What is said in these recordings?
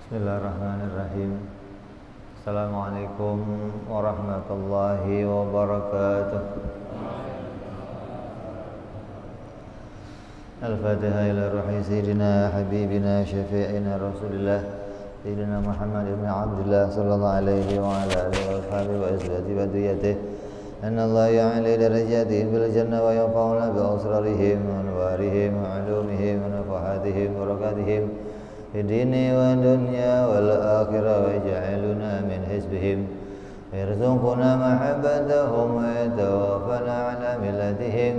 Bismillahirrahmanirrahim. Assalamualaikum warahmatullahi wabarakatuh. Al-Fatihah ila ruhi Sayyidina Habibina Syafi'ina Rasulillah Sayyidina Muhammad ibn Abdullah sallallahu alaihi wa ala alihi wa ashabihi wa izlati wa diyatih Anna Allah ya'ali darajatihim bil jannah wa yanfa'una bi asrarihim wa anwarihim wa ulumihim wa nafahatihim wa barakatihim في الدين والدنيا والآخرة ويجعلنا من حزبهم ويرزقنا محبتهم ويتوفنا على ملتهم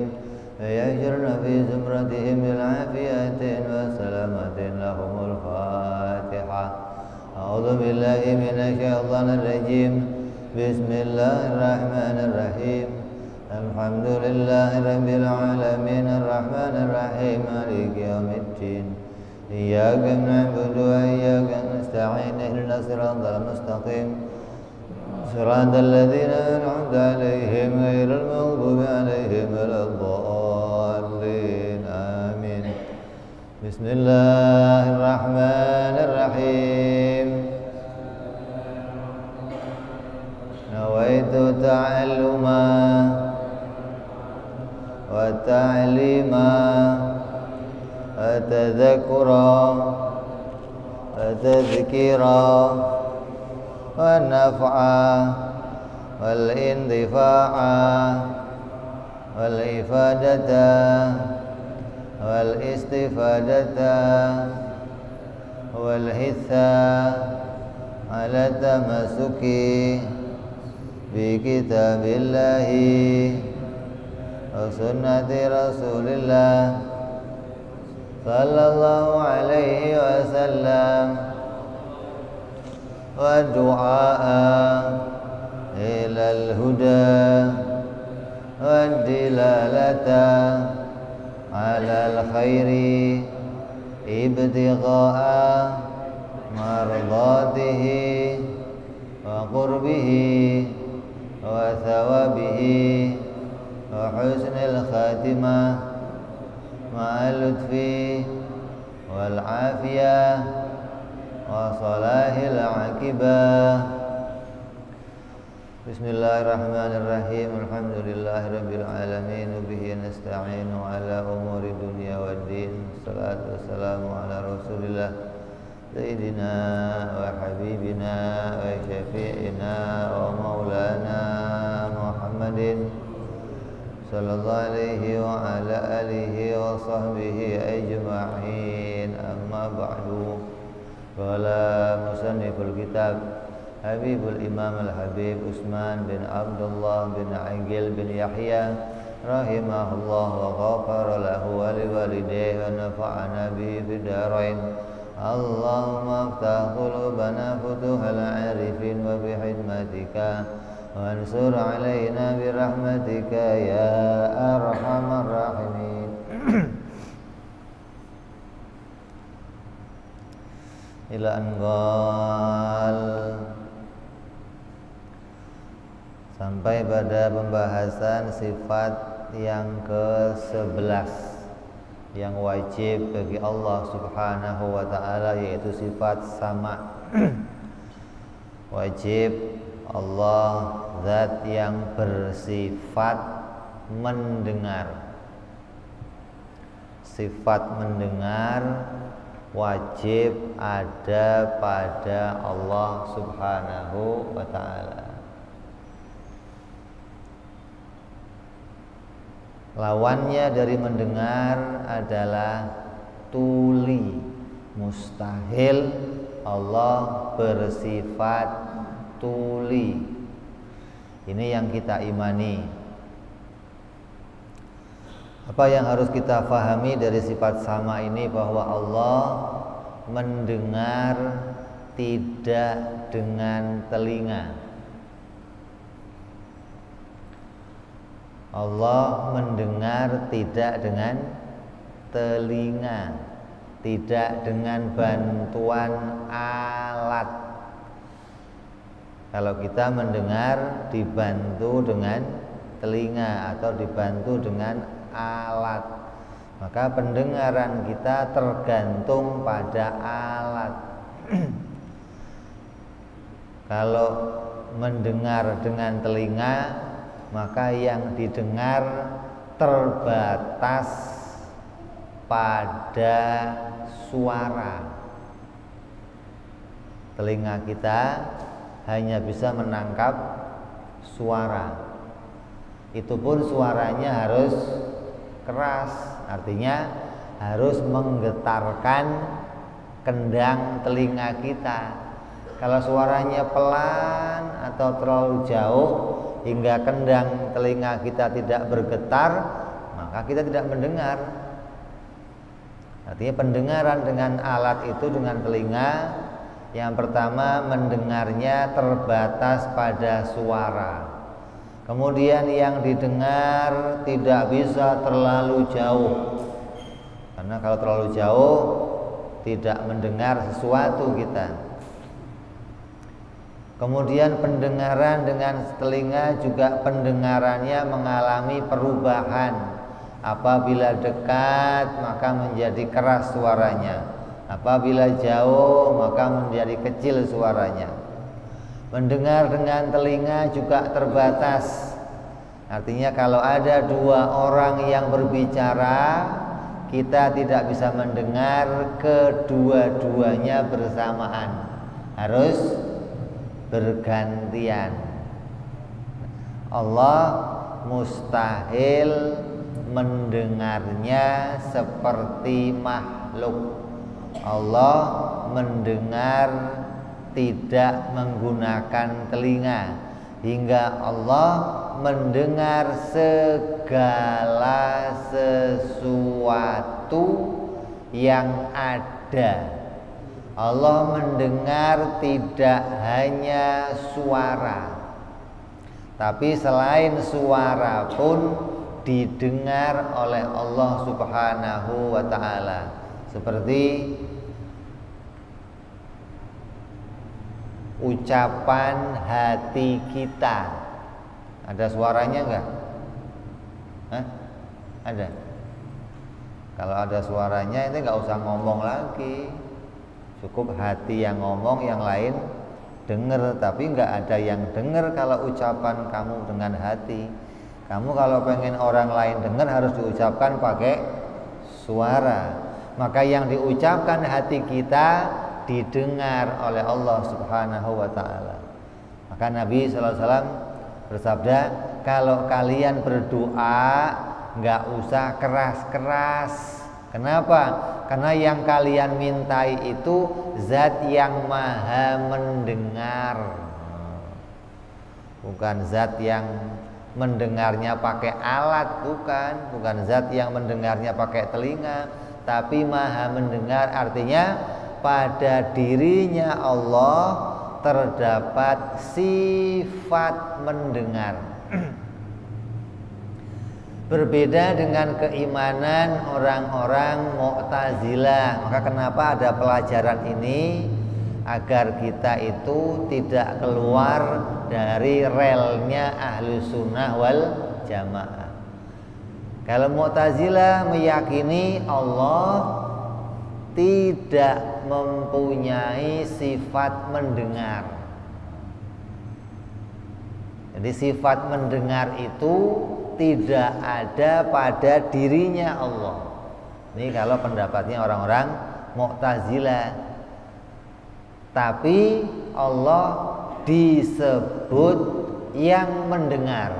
ويحشرنا في زمرتهم بالعافية والسلامة لهم الفاتحة أعوذ بالله من الشيطان الرجيم بسم الله الرحمن الرحيم الحمد لله رب العالمين الرحمن الرحيم مالك يوم الدين إياك نعبد وإياك نستعين اهدنا الصراط المستقيم صراط الذين أنعمت عليهم غير المغضوب عليهم ولا الضالين آمين بسم الله الرحمن الرحيم نويت تعلما وتعليما وتذكرا وتذكيرا والنفعا والاندفاعا والإفادة والاستفادة والحثا على التمسك بكتاب الله وسنة رسول الله صلى الله عليه وسلم والدعاء إلى الهدى والدلالة على الخير ابتغاء مرضاته وقربه وثوابه وحسن الخاتمة مع اللطف والعافية وصلاح العاقبة بسم الله الرحمن الرحيم الحمد لله رب العالمين وبه نستعين على أمور الدنيا والدين الصلاة والسلام على رسول الله سيدنا وحبيبنا وشفيعنا ومولانا محمد صلى الله عليه وعلى آله وصحبه أجمعين أما بعد قال مصنف الكتاب حبيب الإمام الحبيب عثمان بن عبد الله بن عقيل بن يحيى رحمه الله وغفر له ولوالديه ونفعنا به في الدارين اللهم افتح قلوبنا فتوح العارفين وبحكمتك وانصر علينا برحمتك يا أرحم الراحمين. Ila anqal sampai pada pembahasan sifat yang ke-11 yang wajib bagi Allah Subhanahu wa taala, yaitu sifat sama. Wajib Allah zat yang bersifat mendengar. Sifat mendengar wajib ada pada Allah Subhanahu wa ta'ala. Lawannya dari mendengar adalah tuli. Mustahil Allah bersifat tuli. Ini yang kita imani. Apa yang harus kita fahami dari sifat sama ini? Bahwa Allah mendengar tidak dengan telinga. Allah mendengar tidak dengan telinga, tidak dengan bantuan alat. Kalau kita mendengar dibantu dengan telinga atau dibantu dengan alat, maka pendengaran kita tergantung pada alat. Kalau mendengar dengan telinga, maka yang didengar terbatas pada suara. Telinga kita hanya bisa menangkap suara. Itu pun suaranya harus keras, artinya harus menggetarkan kendang telinga kita. Kalau suaranya pelan atau terlalu jauh hingga kendang telinga kita tidak bergetar, maka kita tidak mendengar. Artinya pendengaran dengan alat itu, dengan telinga, yang pertama mendengarnya terbatas pada suara. Kemudian yang didengar tidak bisa terlalu jauh, karena kalau terlalu jauh tidak mendengar sesuatu kita. Kemudian pendengaran dengan telinga juga pendengarannya mengalami perubahan. Apabila dekat maka menjadi keras suaranya, apabila jauh maka menjadi kecil suaranya. Mendengar dengan telinga juga terbatas. Artinya kalau ada dua orang yang berbicara, kita tidak bisa mendengar kedua-duanya bersamaan, harus bergantian. Allah mustahil mendengarnya seperti makhluk. Allah mendengar tidak menggunakan telinga, hingga Allah mendengar segala sesuatu yang ada. Allah mendengar tidak hanya suara, tapi selain suara pun didengar oleh Allah Subhanahu wa ta'ala. Seperti ucapan hati kita, ada suaranya enggak? Hah? Ada. Kalau ada suaranya itu enggak usah ngomong lagi, cukup hati yang ngomong, yang lain dengar. Tapi enggak ada yang dengar kalau ucapan kamu dengan hati. Kamu kalau pengen orang lain dengar harus diucapkan pakai suara. Maka yang diucapkan hati kita didengar oleh Allah Subhanahu wa ta'ala. Maka Nabi SAW bersabda, kalau kalian berdoa nggak usah keras-keras. Kenapa? Karena yang kalian mintai itu zat yang maha mendengar, bukan zat yang mendengarnya pakai alat, bukan zat yang mendengarnya pakai telinga, tapi maha mendengar. Artinya pada dirinya Allah terdapat sifat mendengar. Berbeda dengan keimanan orang-orang Mu'tazilah. Maka kenapa ada pelajaran ini? Agar kita itu tidak keluar dari relnya Ahlus Sunnah wal Jamaah. Kalau Mu'tazilah meyakini Allah tidak mempunyai sifat mendengar. Jadi sifat mendengar itu tidak ada pada dirinya Allah. Ini kalau pendapatnya orang-orang Mu'tazilah. Tapi Allah disebut yang mendengar.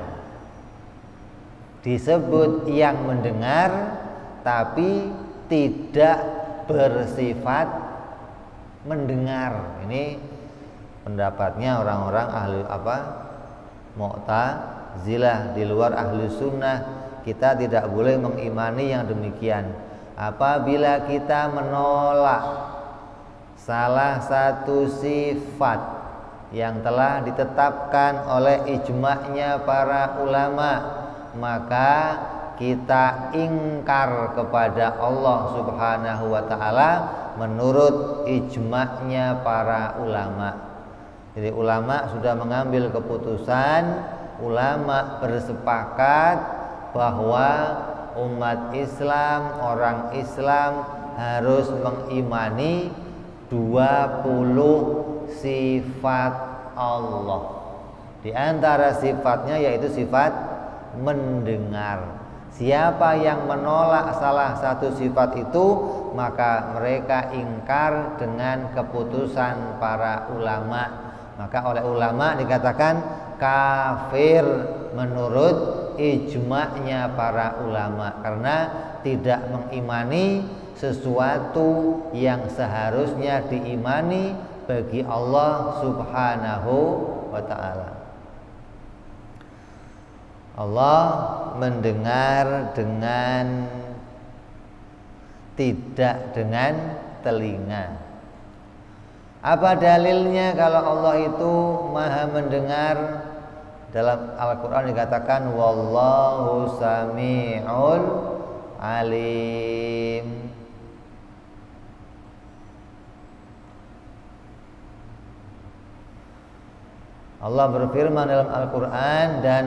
Disebut yang mendengar, tapi tidak bersifat mendengar. Ini pendapatnya orang-orang ahli Mu'tazilah. Di luar ahli sunnah kita tidak boleh mengimani yang demikian. Apabila kita menolak salah satu sifat yang telah ditetapkan oleh ijma'nya para ulama, maka kita ingkar kepada Allah Subhanahu wa ta'ala menurut ijma'nya para ulama. Jadi ulama sudah mengambil keputusan, ulama bersepakat bahwa umat Islam, orang Islam harus mengimani 20 sifat Allah. Di antara sifatnya yaitu sifat mendengar. Siapa yang menolak salah satu sifat itu, maka mereka ingkar dengan keputusan para ulama. Maka oleh ulama dikatakan kafir menurut ijma'nya para ulama, karena tidak mengimani sesuatu yang seharusnya diimani bagi Allah Subhanahu wa ta'ala. Allah mendengar dengan tidak dengan telinga. Apa dalilnya kalau Allah itu maha mendengar? Dalam Al-Quran dikatakan wallahu sami'un alim. Allah berfirman dalam Al-Quran, dan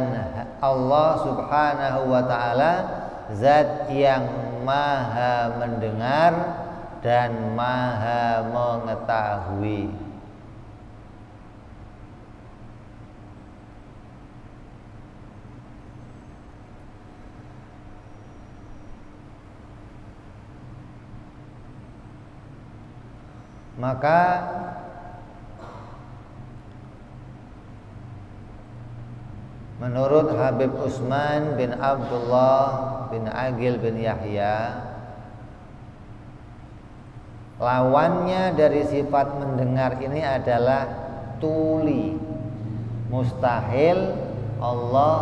Allah Subhanahu wa ta'ala zat yang maha mendengar dan maha mengetahui. Maka menurut Habib Utsman bin Abdullah bin Aqil bin Yahya, lawannya dari sifat mendengar ini adalah tuli. Mustahil Allah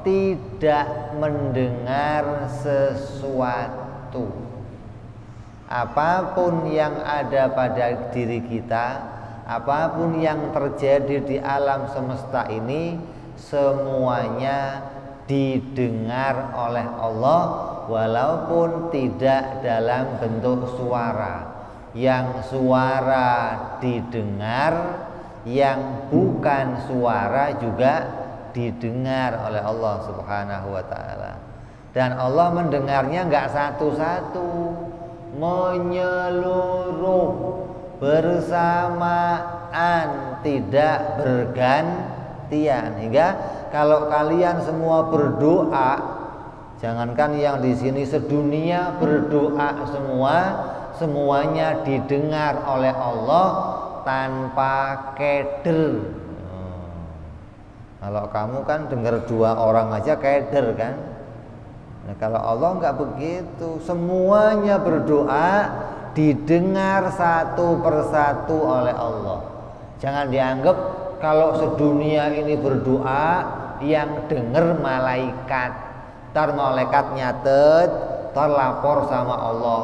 tidak mendengar sesuatu. Apapun yang ada pada diri kita, apapun yang terjadi di alam semesta ini, semuanya didengar oleh Allah, walaupun tidak dalam bentuk suara. Yang suara didengar, yang bukan suara juga didengar oleh Allah Subhanahu wa ta'ala. Dan Allah mendengarnya enggak satu-satu, menyeluruh, bersamaan, tidak bergantian. Hingga kalau kalian semua berdoa, jangankan yang di sini, sedunia berdoa semua, semuanya didengar oleh Allah tanpa keder. Kalau kamu kan dengar 2 orang aja keder kan. Nah, kalau Allah enggak begitu, semuanya berdoa didengar satu persatu oleh Allah. Jangan dianggap kalau sedunia ini berdoa yang dengar malaikat. Ntar malaikat nyatet, ntar lapor sama Allah.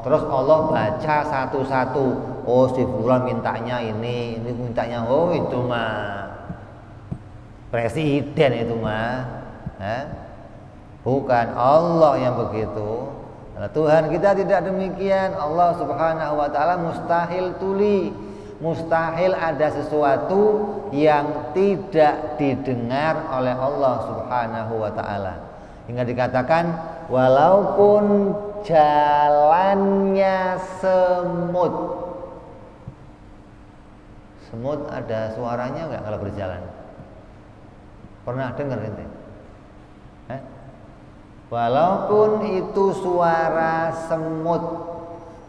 Terus Allah baca satu-satu. Oh, si fulan mintanya ini mintanya, oh itu mah presiden, itu mah bukan Allah yang begitu. Nah, Tuhan kita tidak demikian. Allah Subhanahu wa ta'ala mustahil tuli, mustahil ada sesuatu yang tidak didengar oleh Allah Subhanahu wa ta'ala. Hingga dikatakan walaupun jalannya semut. Semut ada suaranya enggak kalau berjalan? Pernah dengar ente? Walaupun itu suara semut,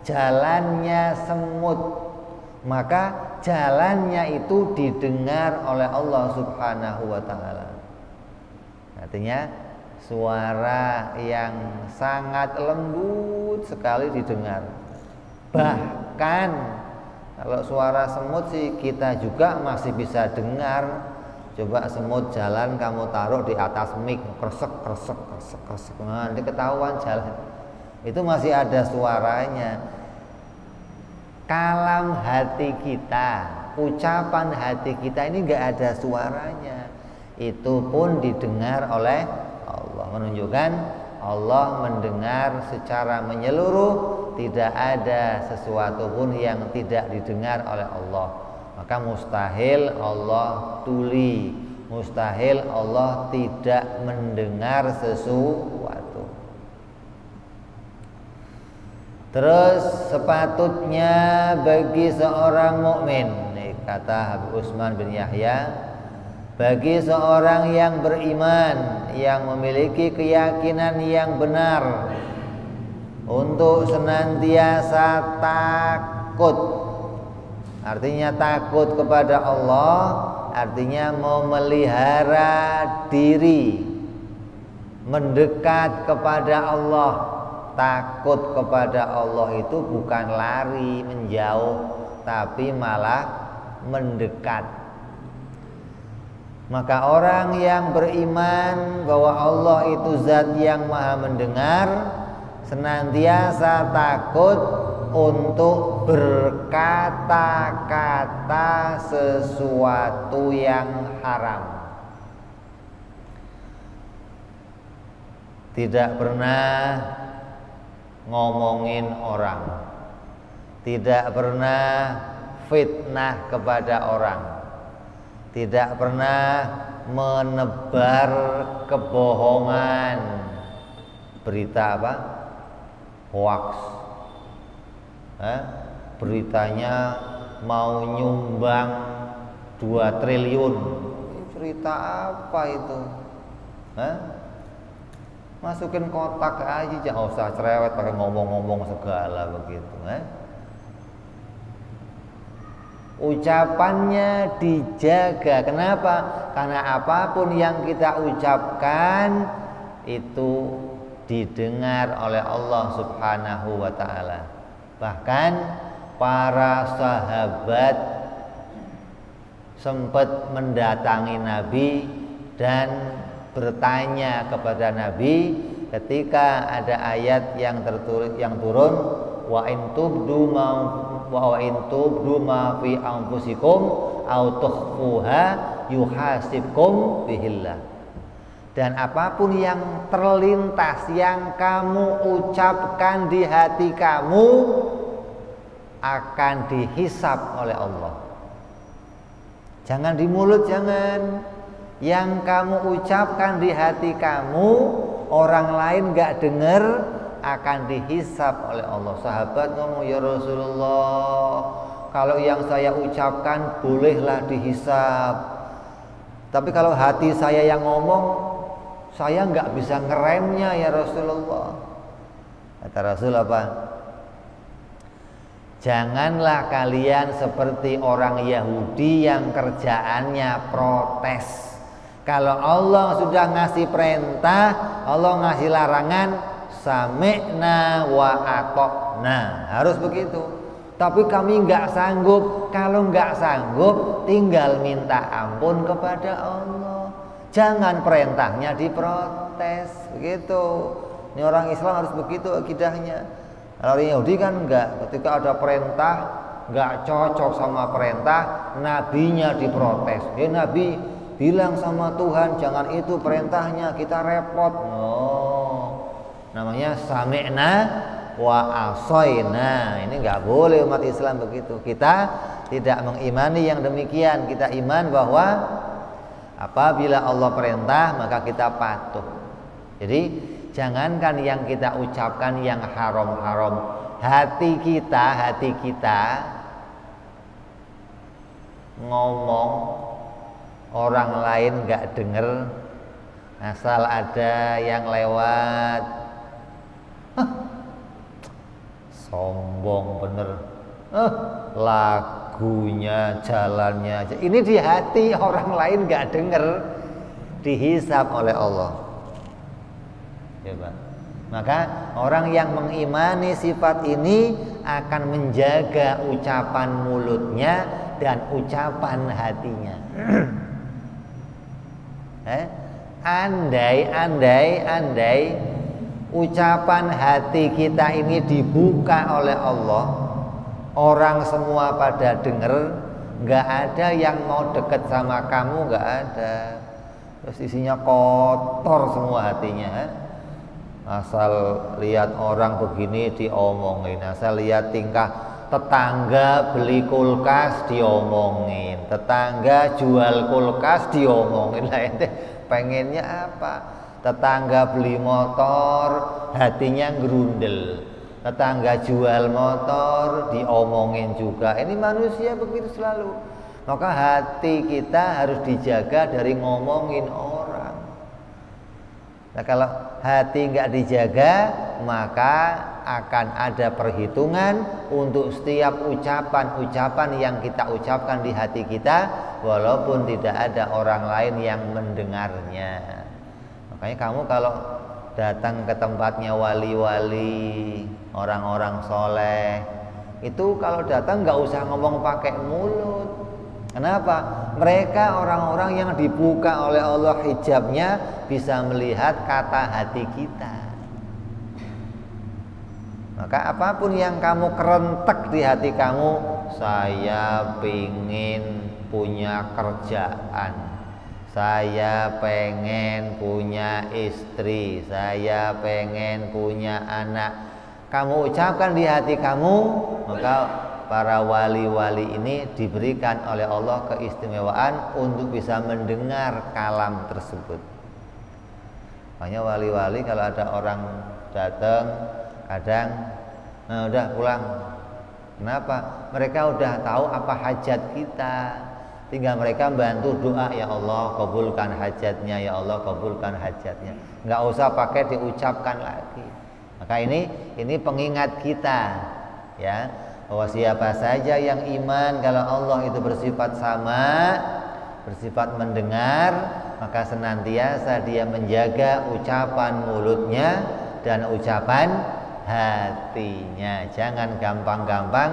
jalannya semut, maka jalannya itu didengar oleh Allah Subhanahu wa ta'ala. Artinya suara yang sangat lembut sekali didengar. Bahkan kalau suara semut sih kita juga masih bisa dengar. Coba semut jalan kamu taruh di atas mic, kresek kresek kresek kresek, nah, nanti ketahuan jalan. Itu masih ada suaranya. Kalam hati kita, ucapan hati kita ini enggak ada suaranya. Itu pun didengar oleh Allah, menunjukkan Allah mendengar secara menyeluruh, tidak ada sesuatu pun yang tidak didengar oleh Allah. Maka mustahil Allah tuli, mustahil Allah tidak mendengar sesuatu. Terus sepatutnya bagi seorang mukmin, kata Habib Utsman bin Yahya, bagi seorang yang beriman, yang memiliki keyakinan yang benar, untuk senantiasa takut. Artinya takut kepada Allah, artinya memelihara diri, mendekat kepada Allah. Takut kepada Allah itu bukan lari menjauh, tapi malah mendekat. Maka orang yang beriman bahwa Allah itu zat yang maha mendengar, senantiasa takut untuk berkata-kata sesuatu yang haram. Tidak pernah ngomongin orang, tidak pernah fitnah kepada orang, tidak pernah menebar kebohongan, berita apa? Hoax. Beritanya mau nyumbang 2 triliun. Berita apa itu? Masukin kotak aja, jangan usah cerewet pakai ngomong-ngomong segala begitu. Ucapannya dijaga. Kenapa? Karena apapun yang kita ucapkan itu didengar oleh Allah Subhanahu wa ta'ala. Bahkan para sahabat sempat mendatangi Nabi dan bertanya kepada Nabi ketika ada ayat yang turun, wa in tubdu ma fi anfusikum aw tukhfuha yuhasibkum bihillah. Dan apapun yang terlintas, yang kamu ucapkan di hati kamu, akan dihisab oleh Allah. Jangan di mulut, jangan. Yang kamu ucapkan di hati kamu, orang lain gak dengar, akan dihisab oleh Allah. Sahabat ngomong, ya Rasulullah, kalau yang saya ucapkan bolehlah dihisab, tapi kalau hati saya yang ngomong, saya nggak bisa ngeremnya ya Rasulullah. Kata Rasul apa? Janganlah kalian seperti orang Yahudi yang kerjaannya protes. Kalau Allah sudah ngasih perintah, Allah ngasih larangan, sami'na wa ata'na, harus begitu. Tapi kami nggak sanggup. Kalau nggak sanggup, tinggal minta ampun kepada Allah. Jangan perintahnya diprotes, begitu. Ini orang Islam harus begitu akidahnya. Kalau orang Yahudi kan enggak. Ketika ada perintah enggak cocok sama perintah, nabinya diprotes. Nabi bilang sama Tuhan, jangan itu perintahnya, kita repot. Namanya sami'na wa asoina. Ini enggak boleh umat Islam begitu. Kita tidak mengimani yang demikian. Kita iman bahwa apabila Allah perintah maka kita patuh. Jadi jangankan yang kita ucapkan yang haram-haram, hati kita ngomong orang lain gak denger, asal ada yang lewat, sombong bener, lagunya, jalannya aja. Ini di hati orang lain gak denger, dihisab oleh Allah. Ya, Pak. Maka orang yang mengimani sifat ini akan menjaga ucapan mulutnya dan ucapan hatinya. Andai ucapan hati kita ini dibuka oleh Allah, orang semua pada denger, nggak ada yang mau deket sama kamu, nggak ada. Terus isinya kotor semua hatinya. Asal lihat orang begini diomongin, asal lihat tingkah tetangga beli kulkas diomongin, tetangga jual kulkas diomongin. Lah ente pengennya apa? Tetangga beli motor hatinya gerundel, tetangga jual motor diomongin juga. Ini manusia begitu selalu. Maka hati kita harus dijaga dari ngomongin orang. Nah, kalau hati nggak dijaga, maka akan ada perhitungan untuk setiap ucapan-ucapan yang kita ucapkan di hati kita, walaupun tidak ada orang lain yang mendengarnya. Makanya kamu kalau datang ke tempatnya wali-wali, orang-orang soleh, itu kalau datang nggak usah ngomong pakai mulut. Kenapa? Mereka orang-orang yang dibuka oleh Allah hijabnya, bisa melihat kata hati kita. Maka apapun yang kamu kerentek di hati kamu, saya pengen punya kerjaan, saya pengen punya istri, saya pengen punya anak, kamu ucapkan di hati kamu, maka para wali-wali ini diberikan oleh Allah keistimewaan untuk bisa mendengar kalam tersebut. Makanya wali-wali kalau ada orang datang, kadang udah pulang. Kenapa? Mereka udah tahu apa hajat kita, tinggal mereka bantu doa, ya Allah kabulkan hajatnya, ya Allah kabulkan hajatnya. Nggak usah pakai diucapkan lagi. Maka ini pengingat kita, ya, bahwa siapa saja yang iman kalau Allah itu bersifat sama, bersifat mendengar, maka senantiasa dia menjaga ucapan mulutnya dan ucapan hatinya. Jangan gampang-gampang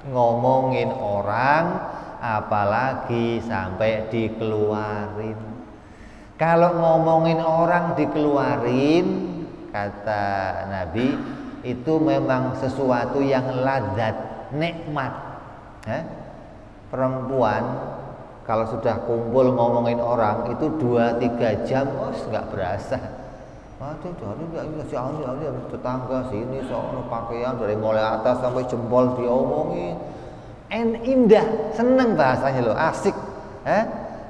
ngomongin orang, apalagi sampai dikeluarin. Kalau ngomongin orang dikeluarin, kata Nabi, itu memang sesuatu yang ladzat, nikmat. Perempuan kalau sudah kumpul ngomongin orang itu 2-3 jam nggak berasa. Waduh, dari tetangga sini soal pakaian dari mulai atas sampai jempol diomongin, indah, seneng bahasanya loh, asik.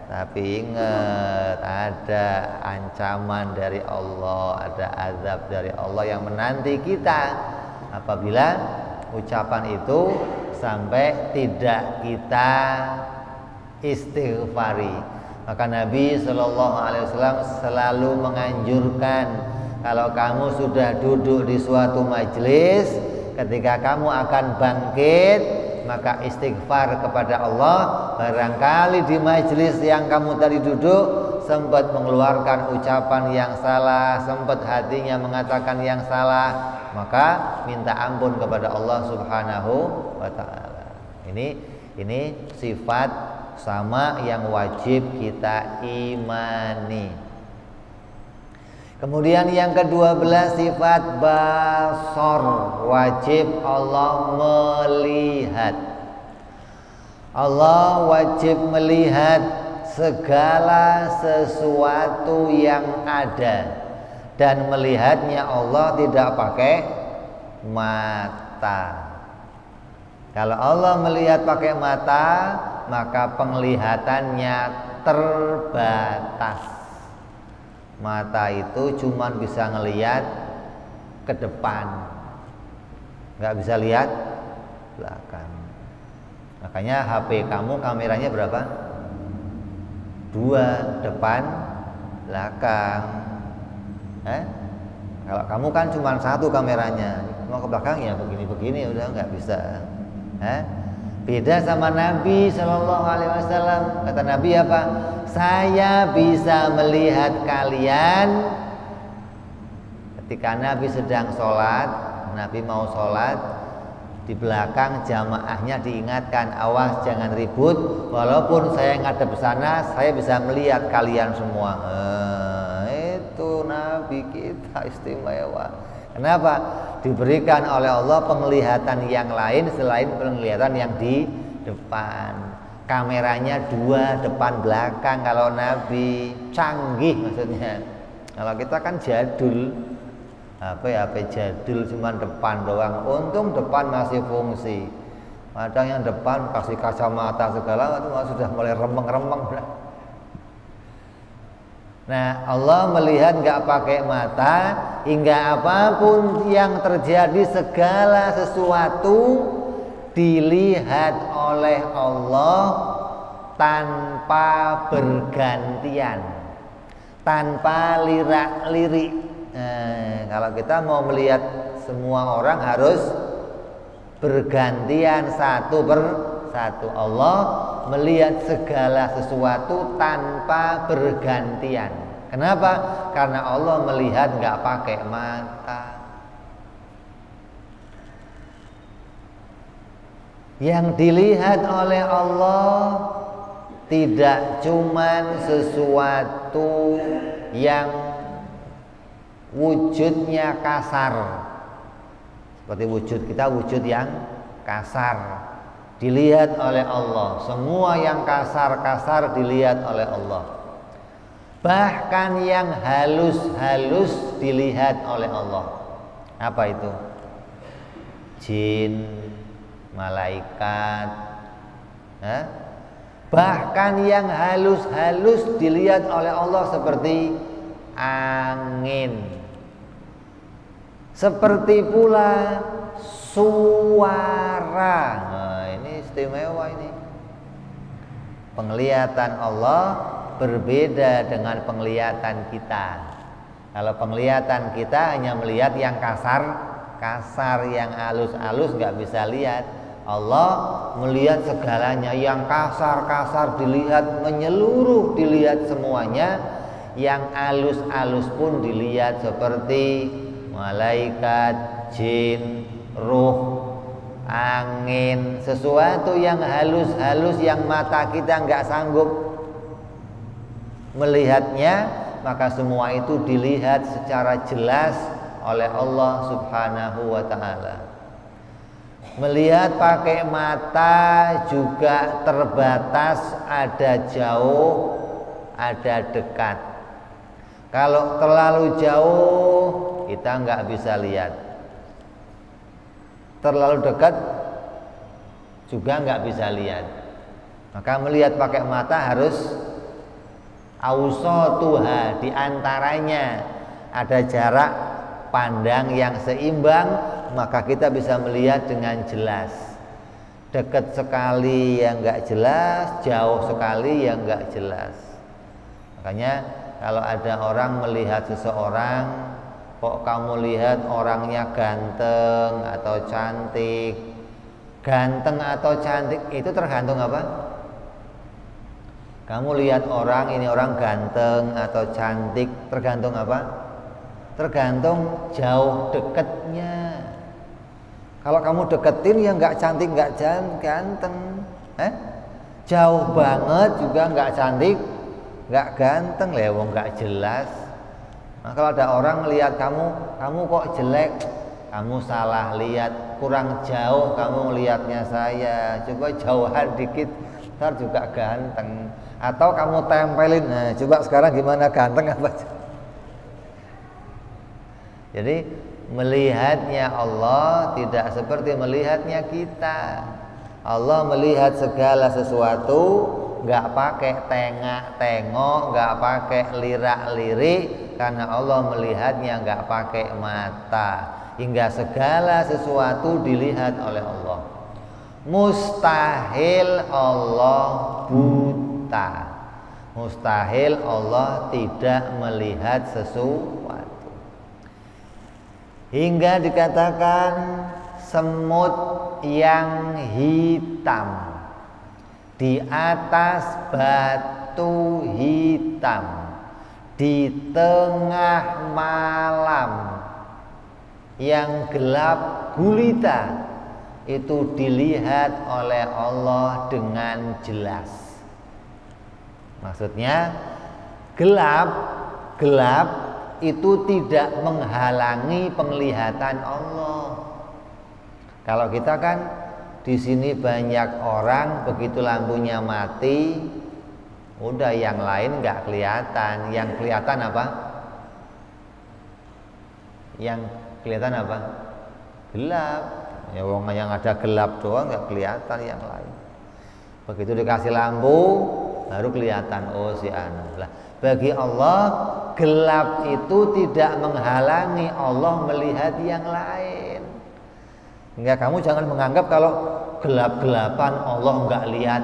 Tapi ingat, ada ancaman dari Allah, ada azab dari Allah yang menanti kita apabila ucapan itu sampai tidak kita istighfari. Maka Nabi SAW selalu menganjurkan, kalau kamu sudah duduk di suatu majelis, ketika kamu akan bangkit, maka istighfar kepada Allah. Barangkali di majelis yang kamu tadi duduk sempat mengeluarkan ucapan yang salah, sempat hatinya mengatakan yang salah, maka minta ampun kepada Allah Subhanahu wa ta'ala. Ini sifat sama yang wajib kita imani. Kemudian yang ke-12, sifat basor, wajib Allah melihat. Allah wajib melihat segala sesuatu yang ada, dan melihatnya Allah tidak pakai mata. Kalau Allah melihat pakai mata, maka penglihatannya terbatas. Mata itu cuma bisa ngelihat ke depan, nggak bisa lihat belakang. Makanya HP kamu kameranya berapa? 2, depan, belakang. Kalau kamu kan cuma 1 kameranya, mau ke belakang ya begini-begini, udah nggak bisa. Beda sama Nabi SAW. Kata Nabi apa? Saya bisa melihat kalian ketika Nabi sedang sholat. Nabi mau sholat, di belakang jamaahnya diingatkan, awas jangan ribut, walaupun saya ngadep sana, saya bisa melihat kalian semua. Itu Nabi kita istimewa. Kenapa? Diberikan oleh Allah penglihatan yang lain selain penglihatan yang di depan. Kameranya 2, depan belakang. Kalau Nabi canggih maksudnya. Kalau kita kan jadul, HP jadul cuma depan doang. Untung depan masih fungsi. Kadang yang depan kasih kacamata segala itu sudah mulai remeng-remeng. Nah, Allah melihat nggak pakai mata, hingga apapun yang terjadi, segala sesuatu dilihat oleh Allah tanpa bergantian, tanpa lirak-lirik. Kalau kita mau melihat semua orang harus bergantian satu per satu. Allah melihat segala sesuatu tanpa bergantian. Kenapa? Karena Allah melihat nggak pakai mata. Yang dilihat oleh Allah tidak cuman sesuatu yang wujudnya kasar, seperti wujud kita, wujud yang kasar dilihat oleh Allah. Semua yang kasar-kasar dilihat oleh Allah. Bahkan yang halus-halus dilihat oleh Allah. Apa itu? Jin, malaikat, bahkan yang halus-halus dilihat oleh Allah, seperti angin, seperti pula suara. Nah, ini istimewa ini. Penglihatan Allah berbeda dengan penglihatan kita. Kalau penglihatan kita hanya melihat yang kasar, yang halus-halus nggak bisa lihat. Allah melihat segalanya, yang kasar-kasar dilihat menyeluruh, dilihat semuanya, yang halus-halus pun dilihat, seperti malaikat, jin, ruh, angin, sesuatu yang halus-halus yang mata kita nggak sanggup melihatnya, maka semua itu dilihat secara jelas oleh Allah Subhanahu wa ta'ala. Melihat pakai mata juga terbatas, ada jauh, ada dekat. Kalau terlalu jauh kita nggak bisa lihat, terlalu dekat juga nggak bisa lihat. Maka melihat pakai mata harus ausatuha, diantaranya ada jarak pandang yang seimbang, maka kita bisa melihat dengan jelas. Dekat sekali yang nggak jelas, jauh sekali yang nggak jelas. Makanya kalau ada orang melihat seseorang, kok kamu lihat orangnya ganteng atau cantik, ganteng atau cantik itu tergantung apa? Kamu lihat orang, ini orang ganteng atau cantik, tergantung apa? Tergantung jauh dekatnya. Kalau kamu deketin ya nggak cantik, nggak ganteng, jauh banget juga nggak cantik, nggak ganteng, lewong nggak jelas. Nah, kalau ada orang melihat kamu kok jelek, kamu salah lihat, kurang jauh kamu lihatnya saya, coba jauhan dikit, ntar juga ganteng. Atau kamu tempelin, nah coba sekarang gimana, ganteng apa? Jadi melihatnya Allah tidak seperti melihatnya kita. Allah melihat segala sesuatu, nggak pakai tengok-tengok, nggak pakai lirak-lirik, karena Allah melihatnya nggak pakai mata, hingga segala sesuatu dilihat oleh Allah. Mustahil Allah buta, mustahil Allah tidak melihat sesuatu. Hingga dikatakan semut yang hitam di atas batu hitam di tengah malam yang gelap gulita, itu dilihat oleh Allah dengan jelas. Maksudnya gelap itu tidak menghalangi penglihatan Allah. Kalau kita kan di sini banyak orang, begitu lampunya mati, udah yang lain nggak kelihatan. Yang kelihatan apa? Yang kelihatan apa? Gelap. Ya wong yang ada gelap doang nggak kelihatan yang lain. Begitu dikasih lampu baru kelihatan, oh si anu lah. Bagi Allah gelap itu tidak menghalangi Allah melihat yang lain. Enggak, kamu jangan menganggap kalau gelap-gelapan Allah enggak lihat.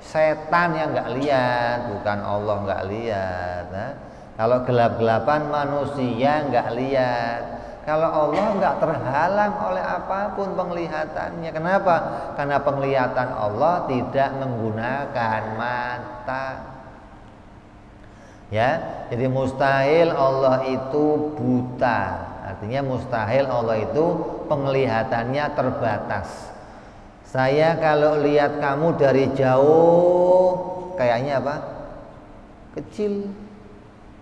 setan yang nggak lihat, bukan Allah nggak lihat. Nah, kalau gelap-gelapan manusia nggak lihat. Kalau Allah nggak terhalang oleh apapun penglihatannya. Kenapa? Karena penglihatan Allah tidak menggunakan mata. Ya, jadi mustahil Allah itu buta. Artinya mustahil Allah itu penglihatannya terbatas. Saya kalau lihat kamu dari jauh kayaknya apa? Kecil.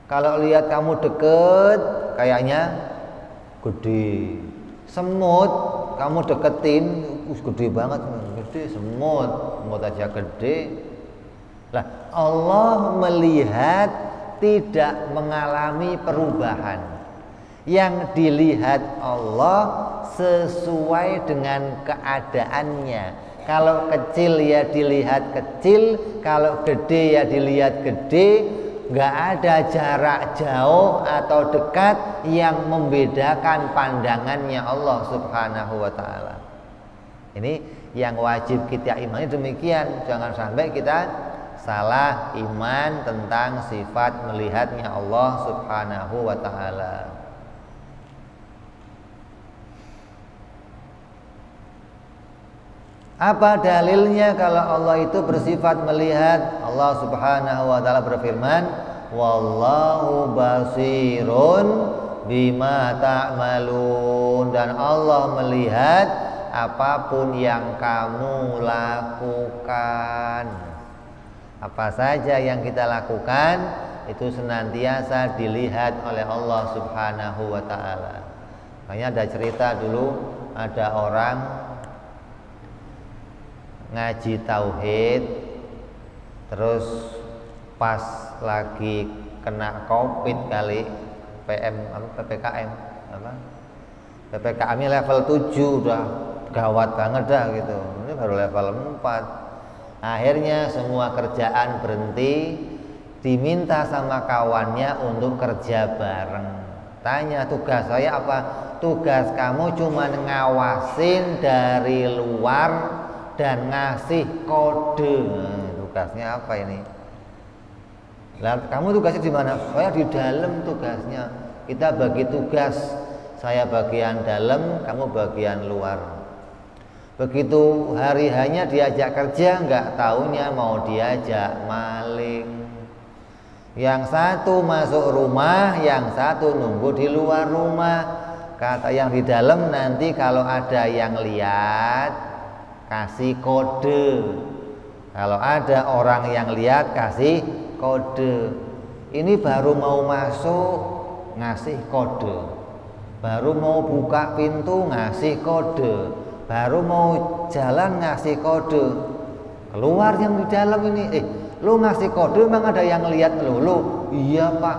Kalau lihat kamu deket kayaknya gede. Semut kamu deketin, gede banget, gede semut aja gede. Lah, Allah melihat tidak mengalami perubahan. Yang dilihat Allah sesuai dengan keadaannya. Kalau kecil ya dilihat kecil, kalau gede ya dilihat gede. Nggak ada jarak jauh atau dekat yang membedakan pandangannya Allah Subhanahu wa ta'ala. Ini yang wajib kita imani demikian. Jangan sampai kita salah iman tentang sifat melihatnya Allah Subhanahu wa ta'ala. Apa dalilnya kalau Allah itu bersifat melihat? Allah Subhanahu wa ta'ala berfirman, wallahu basirun bima ta'malun. Dan Allah melihat apapun yang kamu lakukan. Apa saja yang kita lakukan itu senantiasa dilihat oleh Allah Subhanahu wa ta'ala. Makanya ada cerita dulu, ada orang ngaji tauhid, terus pas lagi kena covid kali PPKM PPKM-nya level 7 udah gawat banget dah gitu. Ini baru level 4. Akhirnya semua kerjaan berhenti, diminta sama kawannya untuk kerja bareng. Tanya, tugas saya apa? Tugas kamu cuma ngawasin dari luar dan ngasih kode. Tugasnya apa ini? Lah, kamu tugasnya di mana? Saya di dalam tugasnya. Kita bagi tugas. Saya bagian dalam, kamu bagian luar. Begitu hari hanya diajak kerja, nggak taunya mau diajak maling. Yang satu masuk rumah, yang satu nunggu di luar rumah. Kata yang di dalam, nanti kalau ada yang lihat kasih kode. Kalau ada orang yang lihat kasih kode. Ini baru mau masuk ngasih kode, baru mau buka pintu ngasih kode, baru mau jalan ngasih kode. Keluar yang di dalam ini, lu ngasih kode memang ada yang lihat lu? Iya pak,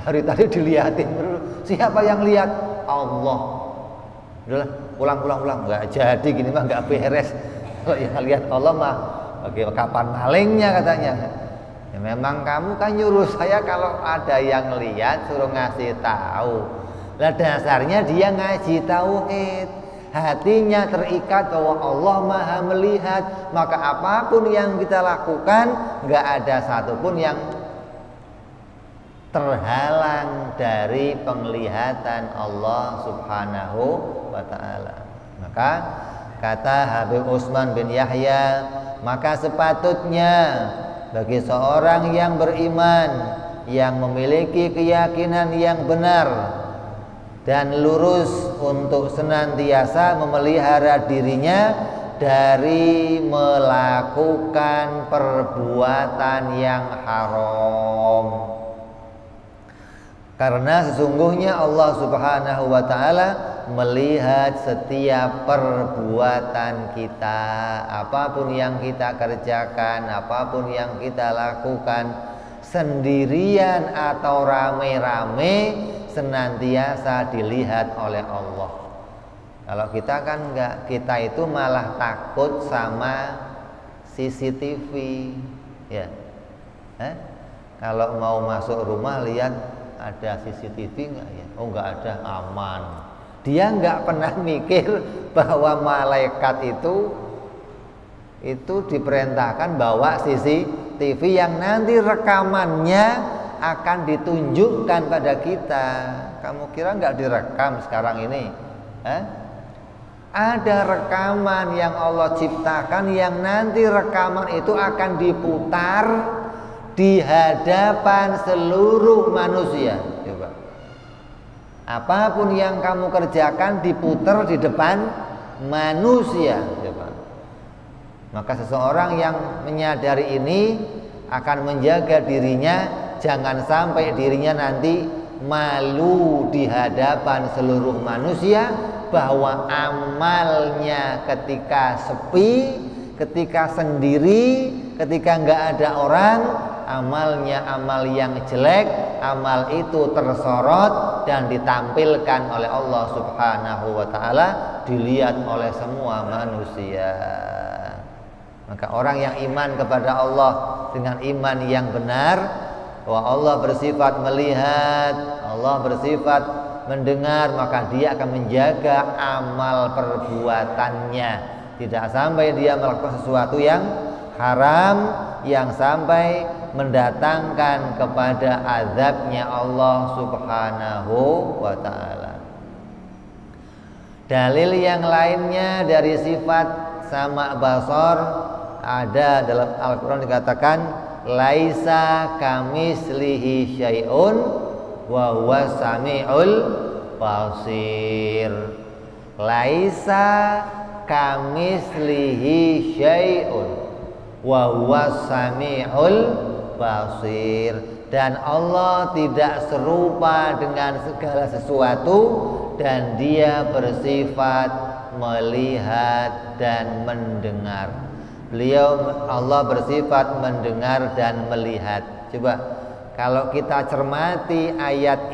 dari tadi dilihatin. Siapa yang lihat? Allah. Udahlah, pulang, nggak jadi gini mah nggak beres. Kalau yang lihat Allah mah bagaimana, kapan malingnya katanya. Ya, memang kamu kan nyuruh saya kalau ada yang lihat suruh ngasih tahu. Lah dasarnya dia ngaji tauhid, hatinya terikat bahwa Allah Maha melihat, maka apapun yang kita lakukan nggak ada satupun yang terhalang dari penglihatan Allah Subhanahu wa ta'ala. Maka kata Habib Utsman bin Yahya, maka sepatutnya bagi seorang yang beriman, yang memiliki keyakinan yang benar dan lurus, untuk senantiasa memelihara dirinya dari melakukan perbuatan yang haram. Karena sesungguhnya Allah Subhanahu wa ta'ala melihat setiap perbuatan kita. Apapun yang kita kerjakan, apapun yang kita lakukan, sendirian atau rame-rame, senantiasa dilihat oleh Allah. Kalau kita kan enggak, kita itu malah takut sama CCTV, ya. Kalau mau masuk rumah lihat ada CCTV enggak ya? Oh enggak ada, aman. Dia enggak pernah mikir bahwa malaikat itu diperintahkan bawa CCTV yang nanti rekamannya akan ditunjukkan pada kita. Kamu kira nggak direkam sekarang ini? Ada rekaman yang Allah ciptakan yang nanti rekaman itu akan diputar di hadapan seluruh manusia. Coba, apapun yang kamu kerjakan diputar di depan manusia. Coba. Maka seseorang yang menyadari ini akan menjaga dirinya, jangan sampai dirinya nanti malu di hadapan seluruh manusia bahwa amalnya ketika sepi, ketika sendiri, ketika nggak ada orang, amalnya amal yang jelek, amal itu tersorot dan ditampilkan oleh Allah Subhanahu wa ta'ala, dilihat oleh semua manusia. Maka orang yang iman kepada Allah dengan iman yang benar, bahwa Allah bersifat melihat, Allah bersifat mendengar, maka dia akan menjaga amal perbuatannya, tidak sampai dia melakukan sesuatu yang haram yang sampai mendatangkan kepada azabnya Allah Subhanahu wa ta'ala. Dalil yang lainnya dari sifat sama basar ada dalam Al-Quran dikatakan laisa kamislihi syai'un wa huwa sami'ul basir. Laisa kamislihi syai'un wa huwa sami'ul basir. Dan Allah tidak serupa dengan segala sesuatu dan dia bersifat melihat dan mendengar. Allah bersifat mendengar dan melihat. Coba kalau kita cermati ayat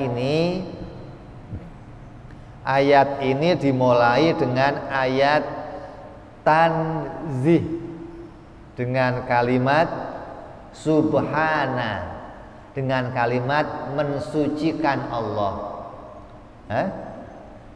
ini dimulai dengan ayat tanzih dengan kalimat subhana, dengan kalimat mensucikan Allah.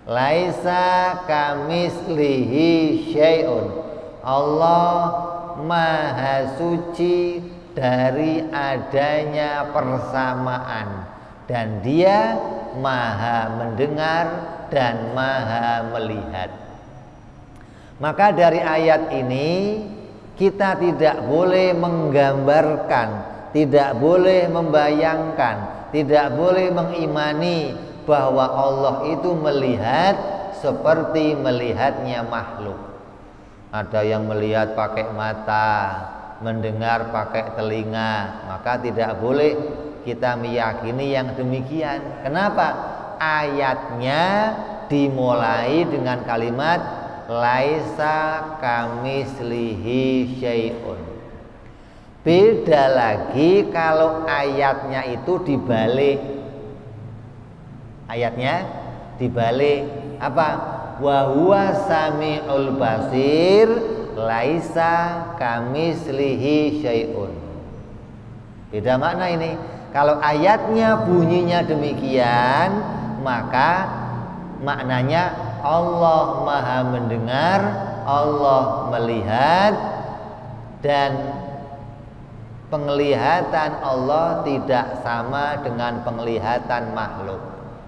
Laisa kamislihi syai'un. Allah maha suci dari adanya persamaan dan dia maha mendengar dan maha melihat. Maka dari ayat ini kita tidak boleh menggambarkan, tidak boleh membayangkan, tidak boleh mengimani bahwa Allah itu melihat seperti melihatnya makhluk. Ada yang melihat pakai mata, mendengar pakai telinga, maka tidak boleh kita meyakini yang demikian. Kenapa? Ayatnya dimulai dengan kalimat laisa kamislihi syai'un. Beda lagi kalau ayatnya itu dibalik. Ayatnya dibalik apa? Wa huwa sami'ul basir laisa kamislihi syai'un. Beda makna ini. Kalau ayatnya bunyinya demikian, maka maknanya Allah maha mendengar, Allah melihat, dan penglihatan Allah tidak sama dengan penglihatan makhluk.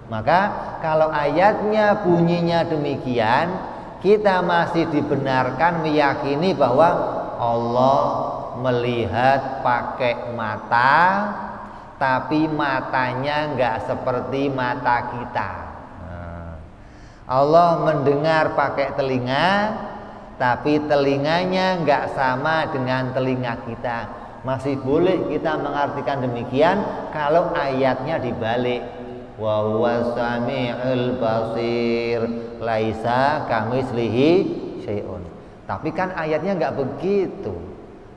Maka kalau ayatnya bunyinya demikian, kita masih dibenarkan meyakini bahwa Allah melihat pakai mata, tapi matanya enggak seperti mata kita. Allah mendengar pakai telinga, tapi telinganya enggak sama dengan telinga kita. Masih boleh kita mengartikan demikian kalau ayatnya dibalik. Wa huwa sami'ul basir laisa kamislihi syai'un. Tapi kan ayatnya enggak begitu.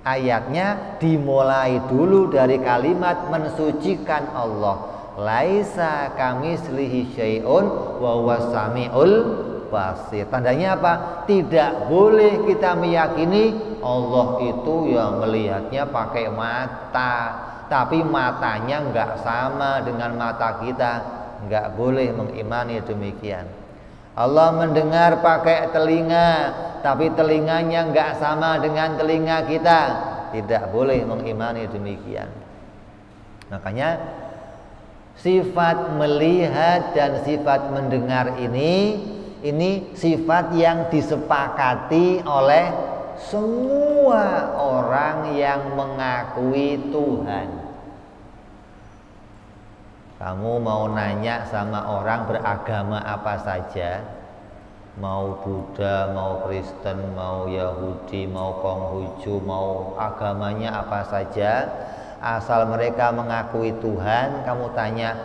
Ayatnya dimulai dulu dari kalimat mensucikan Allah. Laisa kamislihi syai'un wa huwa sami'ul basir. Tandanya apa? Tidak boleh kita meyakini Allah itu yang melihatnya pakai mata, tapi matanya enggak sama dengan mata kita. Enggak boleh mengimani demikian. Allah mendengar pakai telinga, tapi telinganya nggak sama dengan telinga kita. Tidak boleh mengimani demikian. Makanya sifat melihat dan sifat mendengar ini sifat yang disepakati oleh semua orang yang mengakui Tuhan. Kamu mau nanya sama orang beragama apa saja, mau Buddha, mau Kristen, mau Yahudi, mau Konghucu, mau agamanya apa saja, asal mereka mengakui Tuhan, kamu tanya,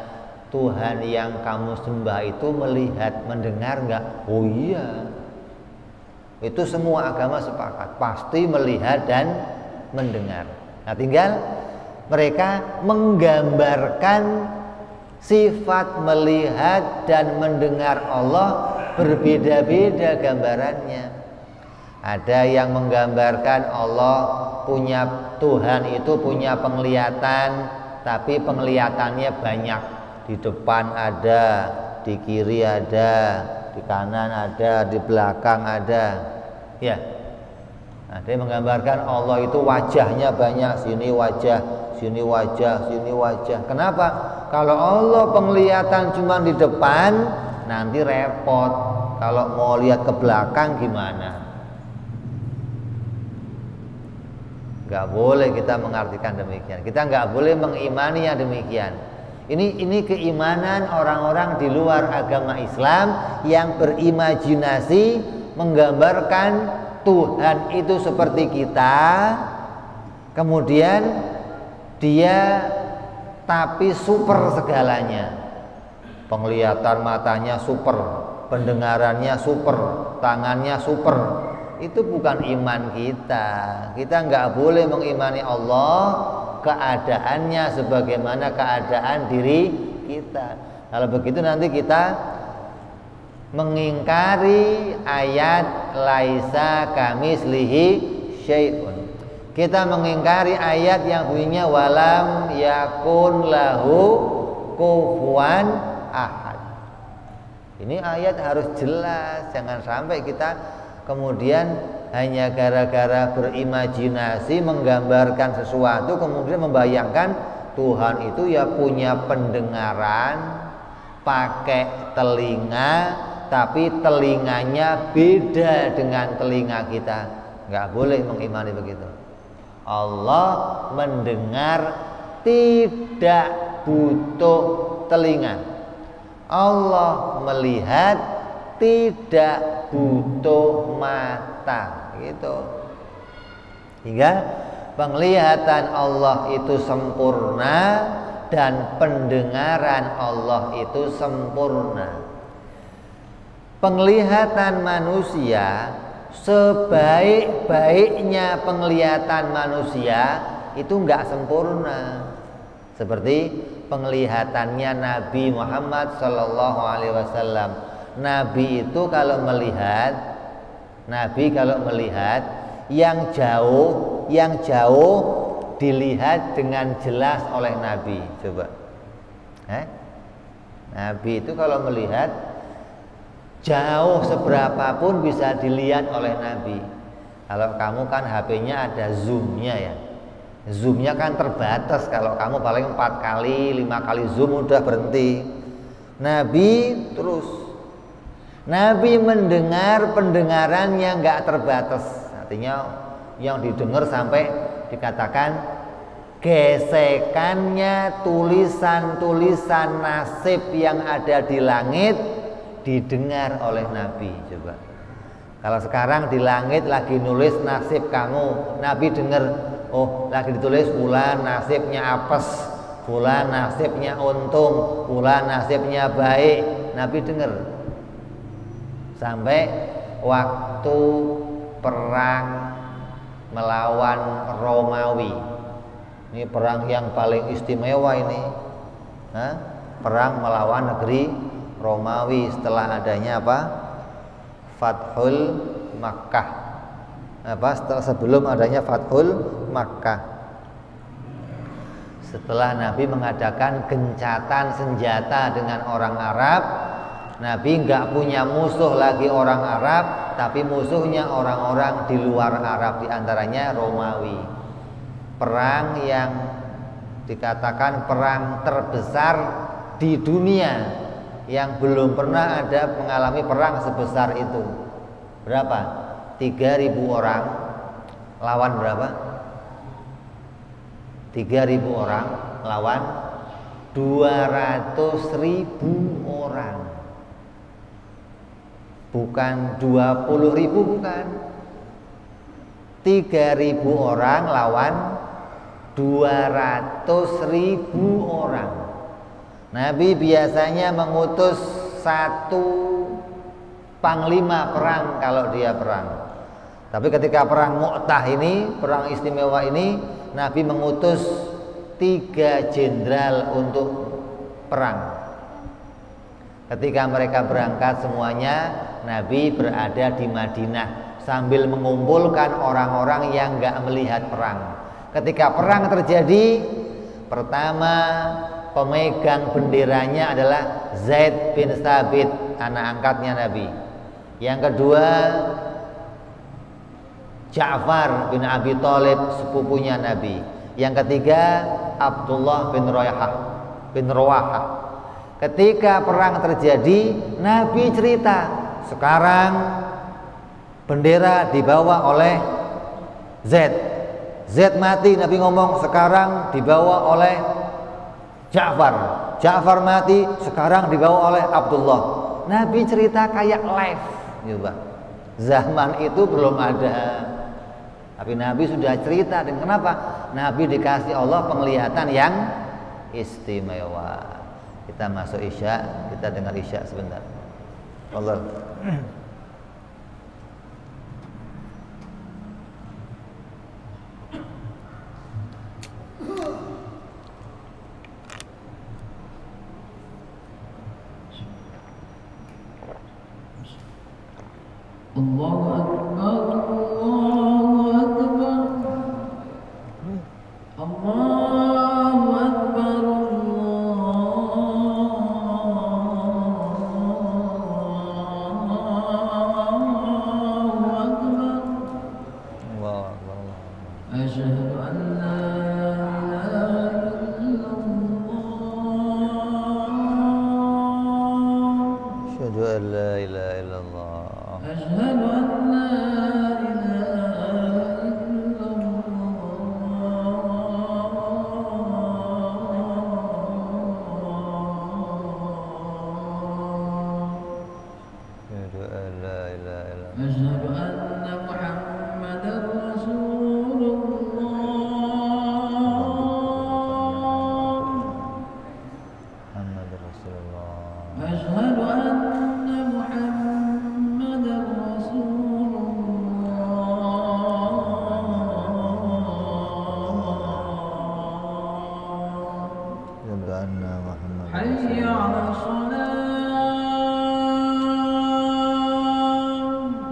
Tuhan yang kamu sembah itu melihat, mendengar enggak? Oh iya. Itu semua agama sepakat, pasti melihat dan mendengar. Nah, tinggal mereka menggambarkan sifat melihat dan mendengar Allah berbeda-beda gambarannya. Ada yang menggambarkan Allah punya, Tuhan itu punya penglihatan, tapi penglihatannya banyak. Di depan ada, di kiri ada, di kanan ada, di belakang ada. Ya. Ada yang menggambarkan Allah itu wajahnya banyak, sini wajah, sini wajah, sini wajah. Kenapa? Kalau Allah penglihatan cuma di depan, nanti repot. Kalau mau lihat ke belakang gimana? Gak boleh kita mengartikan demikian. Kita gak boleh mengimani yang demikian. Ini keimanan orang-orang di luar agama Islam yang berimajinasi menggambarkan Tuhan itu seperti kita, kemudian dia tapi super segalanya. Penglihatan matanya super, pendengarannya super, tangannya super. Itu bukan iman kita. Kita nggak boleh mengimani Allah keadaannya sebagaimana keadaan diri kita. Kalau begitu nanti kita mengingkari ayat laisa kamislihi syai'un. Kita mengingkari ayat yang bunyinya walam yakun lahu kufuwan ahad. Ini ayat harus jelas, jangan sampai kita kemudian hanya gara-gara berimajinasi menggambarkan sesuatu kemudian membayangkan Tuhan itu ya punya pendengaran, pakai telinga, tapi telinganya beda dengan telinga kita. Nggak boleh mengimani begitu. Allah mendengar tidak butuh telinga. Allah melihat tidak butuh mata, gitu. Hingga penglihatan Allah itu sempurna dan pendengaran Allah itu sempurna. Penglihatan manusia, sebaik-baiknya penglihatan manusia itu enggak sempurna. Seperti penglihatannya Nabi Muhammad SAW. Nabi itu kalau melihat yang jauh dilihat dengan jelas oleh Nabi. Coba, Nabi itu kalau melihat jauh seberapapun bisa dilihat oleh Nabi. Kalau kamu kan HP-nya ada zoomnya ya. Zoomnya kan terbatas. Kalau kamu paling 4 kali 5 kali zoom udah berhenti. Nabi terus. Nabi mendengar pendengaran yang gak terbatas. Artinya yang didengar sampai dikatakan gesekannya tulisan-tulisan nasib yang ada di langit didengar oleh Nabi. Coba, kalau sekarang di langit lagi nulis nasib kamu, Nabi dengar, oh lagi ditulis fulan nasibnya apes, fulan nasibnya untung, fulan nasibnya baik. Nabi dengar. Sampai waktu perang melawan Romawi, ini perang yang paling istimewa ini, perang melawan negeri Romawi setelah adanya apa? Fathul Makkah. Sebelum adanya Fathul Makkah. Setelah Nabi mengadakan gencatan senjata dengan orang Arab, Nabi nggak punya musuh lagi orang Arab, tapi musuhnya orang-orang di luar Arab, diantaranya Romawi. Perang yang dikatakan perang terbesar di dunia, yang belum pernah ada mengalami perang sebesar itu. Berapa? 3.000 orang lawan berapa? 3.000 orang lawan 200.000 orang. Bukan 20.000, bukan. 3.000 orang lawan 200.000 orang. Nabi biasanya mengutus satu panglima perang kalau dia perang. Tapi ketika perang Mu'tah ini, perang istimewa ini, Nabi mengutus 3 jenderal untuk perang. Ketika mereka berangkat semuanya, Nabi berada di Madinah sambil mengumpulkan orang-orang yang nggak melihat perang. Ketika perang terjadi, pertama pemegang benderanya adalah Zaid bin Thabit, anak angkatnya Nabi. Yang kedua, Ja'far bin Abi Thalib, sepupunya Nabi. Yang ketiga, Abdullah bin Rawaha. Ketika perang terjadi, Nabi cerita, sekarang bendera dibawa oleh Zaid. Zaid mati, Nabi ngomong, sekarang dibawa oleh Ja'far. Ja'far mati, sekarang dibawa oleh Abdullah. Nabi cerita kayak live, gitu Pak. Zaman itu belum ada, tapi Nabi sudah cerita. Dan kenapa? Nabi dikasih Allah penglihatan yang istimewa. Kita masuk Isya, kita dengar Isya sebentar. Allah. Allahu Akbar, Allahu Akbar, Allahu Akbar, Allahu Akbar. Asyhadu an la ilaha illallah. Asyhadu an la ilaha illallah. أشهد أن لا إله إلا الله. أشهد أن محمدا رسول الله. محمد رسول الله. أشهد أن محمدا رسول الله. أشهد أن محمد حي على الصلاة.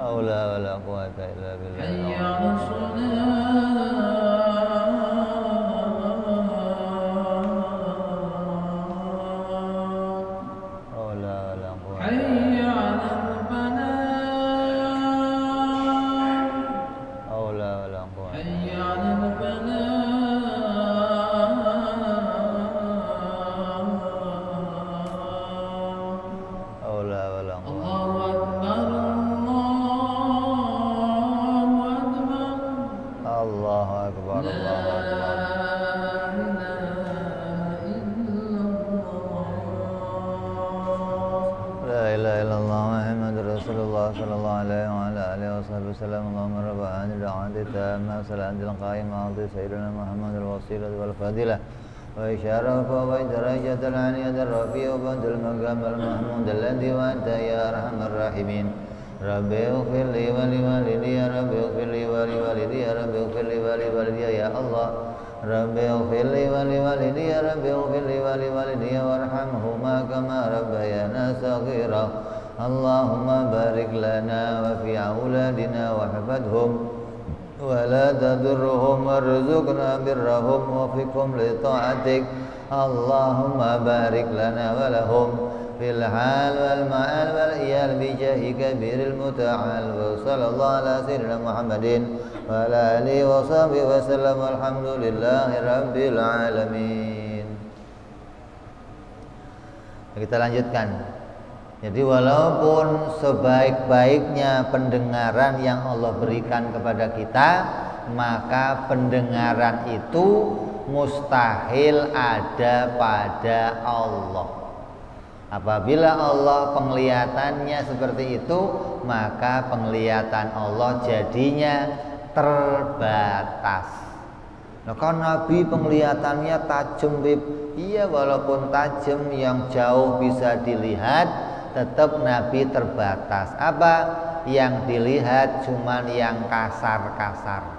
حول ولا قوة إلا بالله. حي على الصلاة. حول ولا قوة. حي على الفلاح. حول ولا قوة. حي على الفلاح. حول ولا قوة. الله أكبر، الله أكبر. الله أكبر. لا الله أكبر. إله إلا الله. لا إله إلا الله محمد رسول الله صلى الله عليه وعلى آله وصحبه وسلم. اللهم رب هذه الدعوات التامة صلاة القائمة أعطي سيدنا محمد الوسيلة والفضيلة وإشارة ودرجة العالية الرفيع وبعد المقام المحمود الذي وأنت يا أرحم الراحمين. ربي اغفر لي ولوالدي يا ربي اغفر لي ولوالدي يا ربي اغفر لي ولوالدي يا الله. ربي اغفر لي ولوالدي يا ربي اغفر لي ولوالدي وارحمهما كما ربيانا صغيرا. اللهم بارك لنا وفي أولادنا واحفظهم ولا تضرهم وارزقنا برهم وفقهم لطاعتك. اللهم بارك لنا ولهم fil hal wal ma'al wal iyal bi jahi kabiril muta'al wa sallallahu ala sayyidina Muhammadin wa ala alihi wa sahbihi wa sallam alhamdulillahi rabbil alamin. Kita lanjutkan. Jadi walaupun sebaik-baiknya pendengaran yang Allah berikan kepada kita, maka pendengaran itu mustahil ada pada Allah. Apabila Allah penglihatannya seperti itu, maka penglihatan Allah jadinya terbatas. Nah, kan Nabi penglihatannya tajam, iya, walaupun tajam yang jauh bisa dilihat, tetap Nabi terbatas. Apa yang dilihat cuman yang kasar-kasar,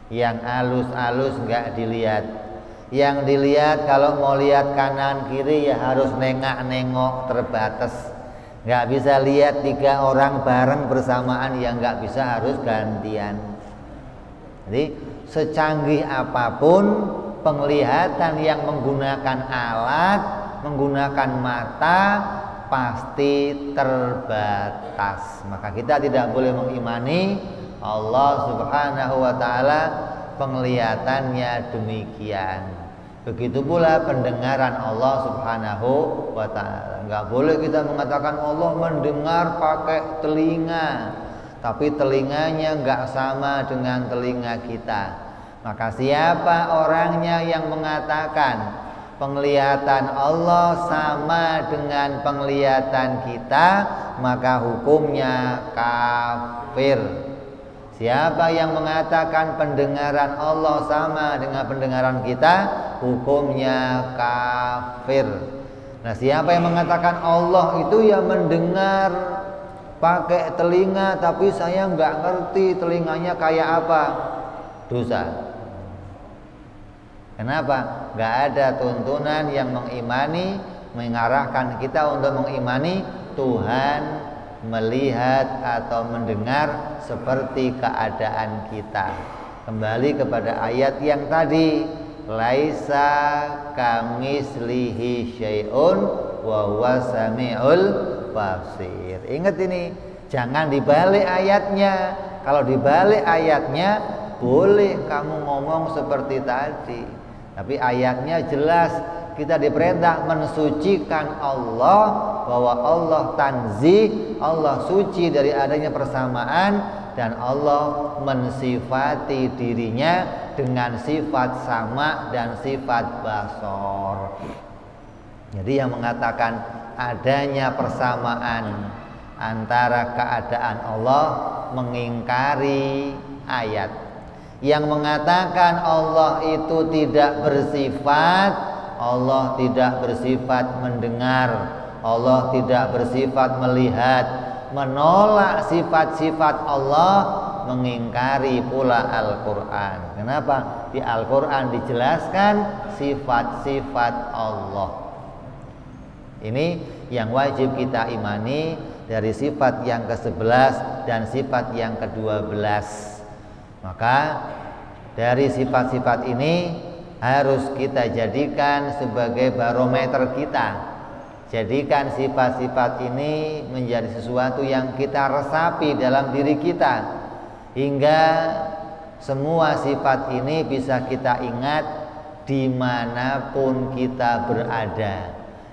yang halus-halus nggak dilihat. Yang dilihat kalau mau lihat kanan kiri ya harus nengok terbatas. Nggak bisa lihat 3 orang bareng bersamaan, yang nggak bisa harus gantian. Jadi secanggih apapun penglihatan yang menggunakan alat, menggunakan mata, pasti terbatas. Maka kita tidak boleh mengimani Allah Subhanahu wa ta'ala penglihatannya demikian. Begitu pula pendengaran Allah Subhanahu wa ta'ala. Enggak boleh kita mengatakan Allah mendengar pakai telinga, tapi telinganya enggak sama dengan telinga kita. Maka siapa orangnya yang mengatakan penglihatan Allah sama dengan penglihatan kita, maka hukumnya kafir. Siapa yang mengatakan pendengaran Allah sama dengan pendengaran kita, hukumnya kafir. Nah, siapa yang mengatakan Allah itu ya mendengar pakai telinga, tapi saya nggak ngerti telinganya kayak apa, dosa. Kenapa? Nggak ada tuntunan yang mengarahkan kita untuk mengimani Tuhan melihat atau mendengar seperti keadaan kita. Kembali kepada ayat yang tadi, laisa kamislihi syai'un wa huwa samiul basir. Ingat ini, jangan dibalik ayatnya. Kalau dibalik ayatnya boleh kamu ngomong seperti tadi, tapi ayatnya jelas. Kita diperintah mensucikan Allah, bahwa Allah tanzih, Allah suci dari adanya persamaan, dan Allah mensifati dirinya dengan sifat sama dan sifat basor. Jadi yang mengatakan adanya persamaan antara keadaan Allah mengingkari ayat. Yang mengatakan Allah itu tidak bersifat, Allah tidak bersifat mendengar, Allah tidak bersifat melihat, menolak sifat-sifat Allah, mengingkari pula Al-Quran. Kenapa? Di Al-Quran dijelaskan sifat-sifat Allah. Ini yang wajib kita imani dari sifat yang ke-11 dan sifat yang ke-12. Maka dari sifat-sifat ini harus kita jadikan sebagai barometer kita. Jadikan sifat-sifat ini menjadi sesuatu yang kita resapi dalam diri kita, hingga semua sifat ini bisa kita ingat dimanapun kita berada.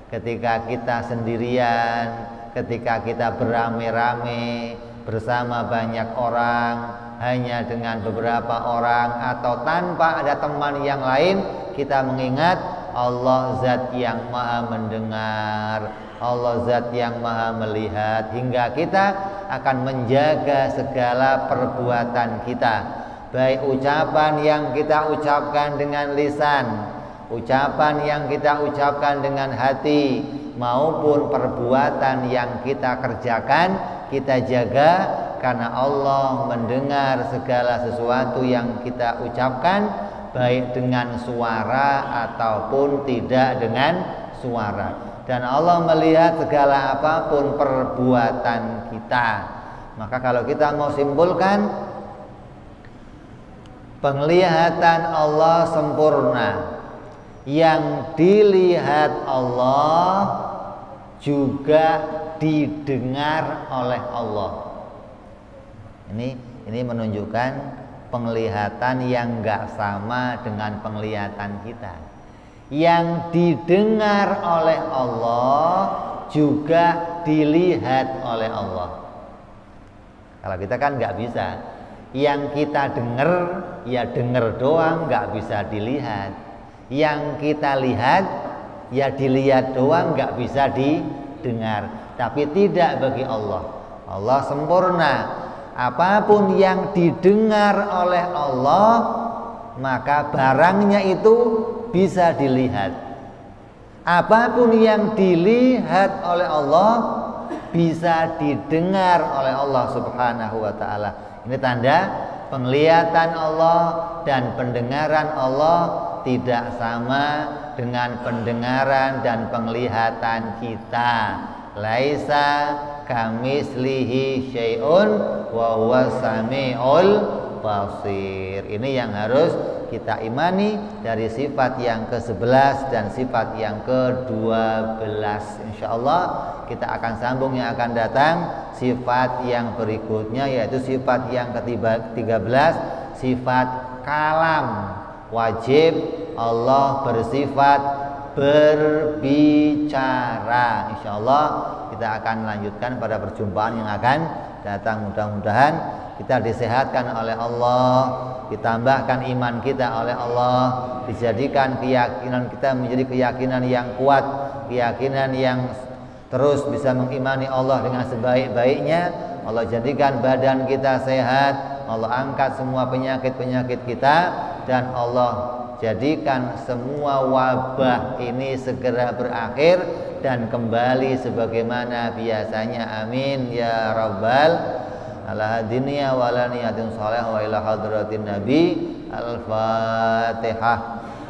Ketika kita sendirian, ketika kita beramai-ramai bersama banyak orang, hanya dengan beberapa orang, atau tanpa ada teman yang lain, kita mengingat Allah zat yang maha mendengar, Allah zat yang maha melihat, hingga kita akan menjaga segala perbuatan kita, baik ucapan yang kita ucapkan dengan lisan, ucapan yang kita ucapkan dengan hati, maupun perbuatan yang kita kerjakan, kita jaga. Karena Allah mendengar segala sesuatu yang kita ucapkan, baik dengan suara ataupun tidak dengan suara. Dan Allah melihat segala apapun perbuatan kita. Maka kalau kita mau simpulkan, penglihatan Allah sempurna. Yang dilihat Allah juga didengar oleh Allah. Ini menunjukkan penglihatan yang enggak sama dengan penglihatan kita. Yang didengar oleh Allah juga dilihat oleh Allah. Kalau kita kan nggak bisa. Yang kita dengar ya dengar doang, nggak bisa dilihat. Yang kita lihat ya dilihat doang, nggak bisa didengar. Tapi tidak bagi Allah. Allah sempurna. Apapun yang didengar oleh Allah, maka barangnya itu bisa dilihat. Apapun yang dilihat oleh Allah bisa didengar oleh Allah Subhanahu wa taala. Ini tanda penglihatan Allah dan pendengaran Allah tidak sama dengan pendengaran dan penglihatan kita. Laisa kamislihi syai'un wa huwas samiul basir. Ini yang harus kita imani dari sifat yang ke-11 dan sifat yang ke-12. Insyaallah kita akan sambung yang akan datang sifat yang berikutnya, yaitu sifat yang ke-13, sifat kalam. Wajib Allah bersifat berbicara. Insyaallah kita akan lanjutkan pada perjumpaan yang akan datang. Mudah-mudahan kita disehatkan oleh Allah, ditambahkan iman kita oleh Allah, dijadikan keyakinan kita menjadi keyakinan yang kuat, keyakinan yang terus bisa mengimani Allah dengan sebaik-baiknya. Allah jadikan badan kita sehat, Allah angkat semua penyakit-penyakit kita, dan Allah jadikan semua wabah ini segera berakhir dan kembali sebagaimana biasanya. Amin ya rabbal ala hadiniya wa ala niyatin salih wa ila hadratin nabi. Al-Fatihah.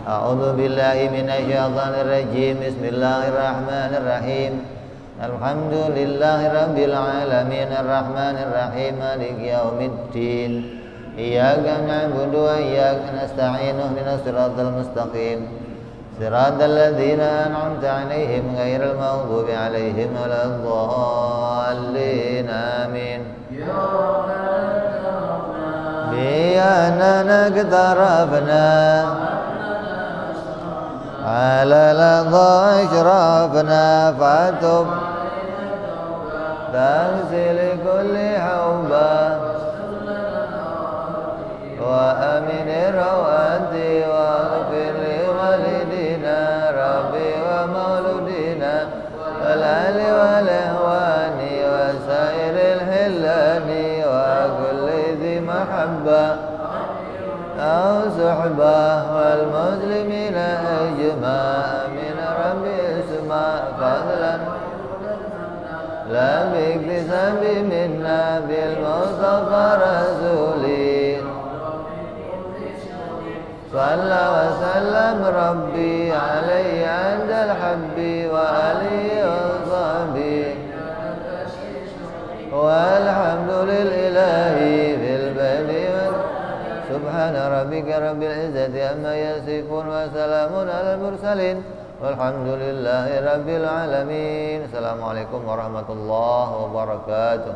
A'udzu billahi minasyaitonir rajim. Bismillahirrahmanirrahim. Alhamdulillahi rabbil alamin arrahmanir rahim maliki yaumiddin. Iyyaka na'budu wa iyyaka nasta'in ihdinas siratal mustaqim siratal ladzina an'amta 'alaihim ghairil maghdubi 'alaihim waladdallin. Amin. Bi'annana iqtarabna 'ala ladha ishrafna fatub tanzil kulli hawba wa amin rawati wa ghfir li walidina rabbi wa mauludina wal ali wal ihwani wa sairil hillani wa kulli dhi mahabba aw suhbah wal muslimina ajma' min rabbi isma' fadlan la biktisabi minna bil mustafa rasuli صلى وسلم ربي عليه عند الحب وآله وصحبه والحمد لله في البدء. سبحان ربك رب العزة عما يصفون وسلام على المرسلين والحمد لله رب العالمين. Assalamualaikum warahmatullahi wabarakatuh.